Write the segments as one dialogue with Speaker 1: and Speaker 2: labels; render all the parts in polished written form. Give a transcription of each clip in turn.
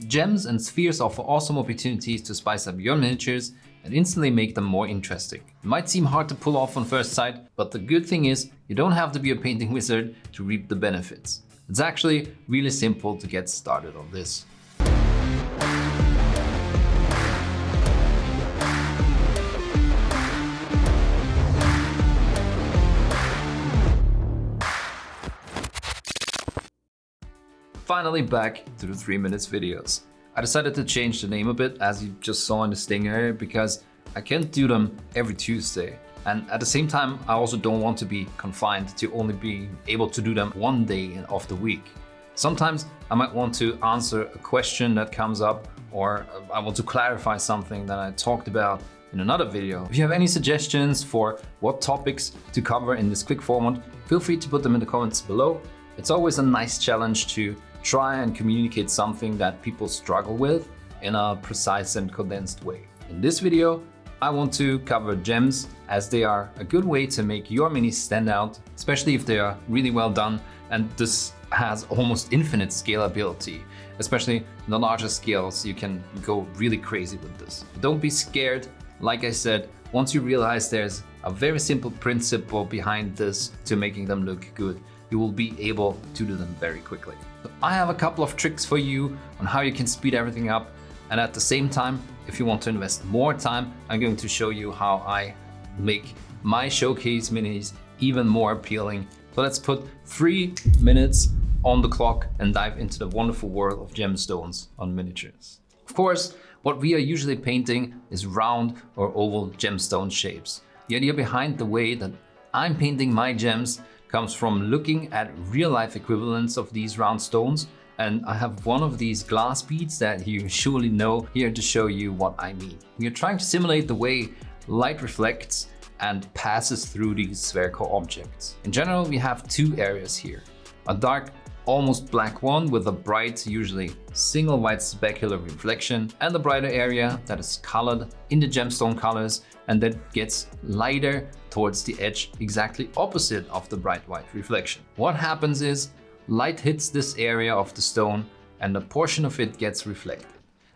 Speaker 1: Gems and spheres offer awesome opportunities to spice up your miniatures and instantly make them more interesting. It might seem hard to pull off on first sight, but the good thing is you don't have to be a painting wizard to reap the benefits. It's actually really simple to get started on this. Finally back to the 3 minutes videos. I decided to change the name a bit, as you just saw in the stinger, because I can't do them every Tuesday. And at the same time, I also don't want to be confined to only being able to do them one day of the week. Sometimes I might want to answer a question that comes up, or I want to clarify something that I talked about in another video. If you have any suggestions for what topics to cover in this quick format, feel free to put them in the comments below. It's always a nice challenge to try and communicate something that people struggle with in a precise and condensed way. In this video, I want to cover gems, as they are a good way to make your minis stand out, especially if they are really well done, and this has almost infinite scalability. Especially in the larger scales, you can go really crazy with this. Don't be scared. Like I said, once you realize there's a very simple principle behind this to making them look good, you will be able to do them very quickly. So I have a couple of tricks for you on how you can speed everything up, and at the same time, if you want to invest more time, I'm going to show you how I make my showcase minis even more appealing. So let's put 3 minutes on the clock and dive into the wonderful world of gemstones on miniatures. Of course, what we are usually painting is round or oval gemstone shapes. The idea behind the way that I'm painting my gems comes from looking at real-life equivalents of these round stones, and I have one of these glass beads that you surely know here to show you what I mean. We are trying to simulate the way light reflects and passes through these spherical objects. In general, we have 2 areas here. A dark, almost black one with a bright, usually single white specular reflection, and a brighter area that is colored in the gemstone colors and that gets lighter towards the edge, exactly opposite of the bright white reflection. What happens is light hits this area of the stone and a portion of it gets reflected.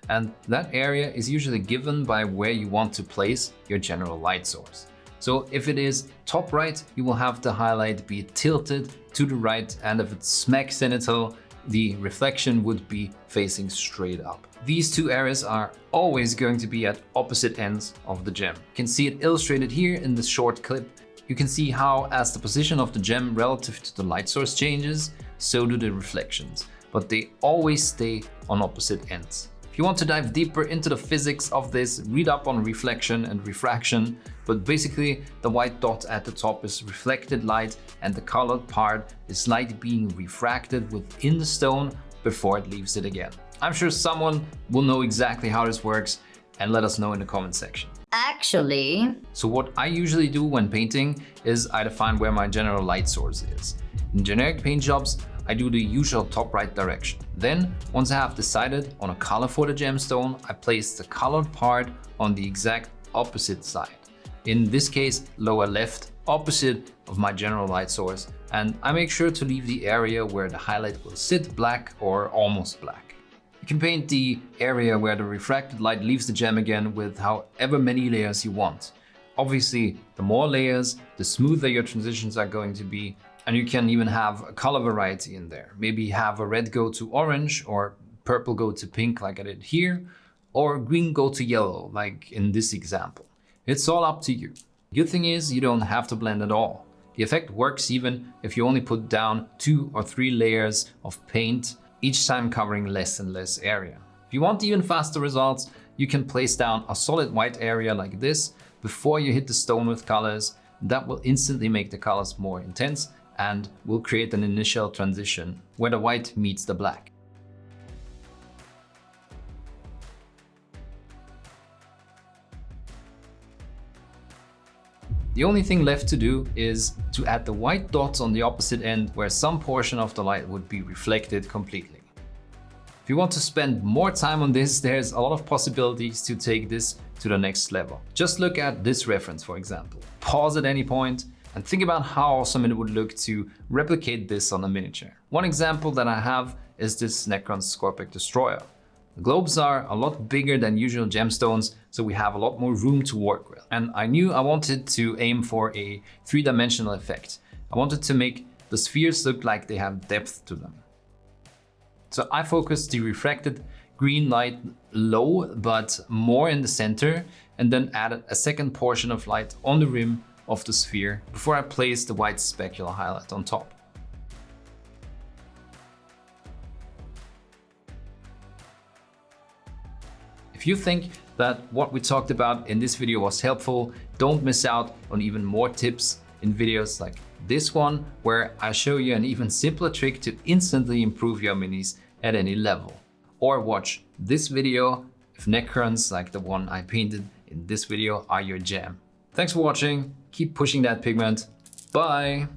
Speaker 1: And that area is usually given by where you want to place your general light source. So if it is top right, you will have the highlight be tilted to the right, and if it's smack zenithal, the reflection would be facing straight up. These 2 areas are always going to be at opposite ends of the gem. You can see it illustrated here in this short clip. You can see how, as the position of the gem relative to the light source changes, so do the reflections, but they always stay on opposite ends. If you want to dive deeper into the physics of this, read up on reflection and refraction, but basically the white dot at the top is reflected light and the colored part is light being refracted within the stone before it leaves it again. I'm sure someone will know exactly how this works, and let us know in the comment section.
Speaker 2: Actually,
Speaker 1: so what I usually do when painting is I define where my general light source is. In generic paint jobs, I do the usual top right direction. Then, once I have decided on a color for the gemstone, I place the colored part on the exact opposite side. In this case, lower left, opposite of my general light source, and I make sure to leave the area where the highlight will sit black or almost black. You can paint the area where the refracted light leaves the gem again with however many layers you want. Obviously, the more layers, the smoother your transitions are going to be, and you can even have a color variety in there. Maybe have a red go to orange, or purple go to pink like I did here, or green go to yellow like in this example. It's all up to you. The good thing is you don't have to blend at all. The effect works even if you only put down 2 or 3 layers of paint, each time covering less and less area. If you want even faster results, you can place down a solid white area like this before you hit the stone with colors. That will instantly make the colors more intense and will create an initial transition where the white meets the black. The only thing left to do is to add the white dots on the opposite end where some portion of the light would be reflected completely. If you want to spend more time on this, there's a lot of possibilities to take this to the next level. Just look at this reference, for example. Pause at any point and think about how awesome it would look to replicate this on a miniature. One example that I have is this Necron's Scorpic Destroyer. The globes are a lot bigger than usual gemstones, so we have a lot more room to work with. And I knew I wanted to aim for a 3-dimensional effect. I wanted to make the spheres look like they have depth to them. So I focused the refracted green light low, but more in the center, and then added a second portion of light on the rim of the sphere before I placed the white specular highlight on top. If you think that what we talked about in this video was helpful, don't miss out on even more tips in videos like this one, where I show you an even simpler trick to instantly improve your minis at any level. Or watch this video if neckrons like the one I painted in this video are your jam. Thanks for watching, keep pushing that pigment, bye!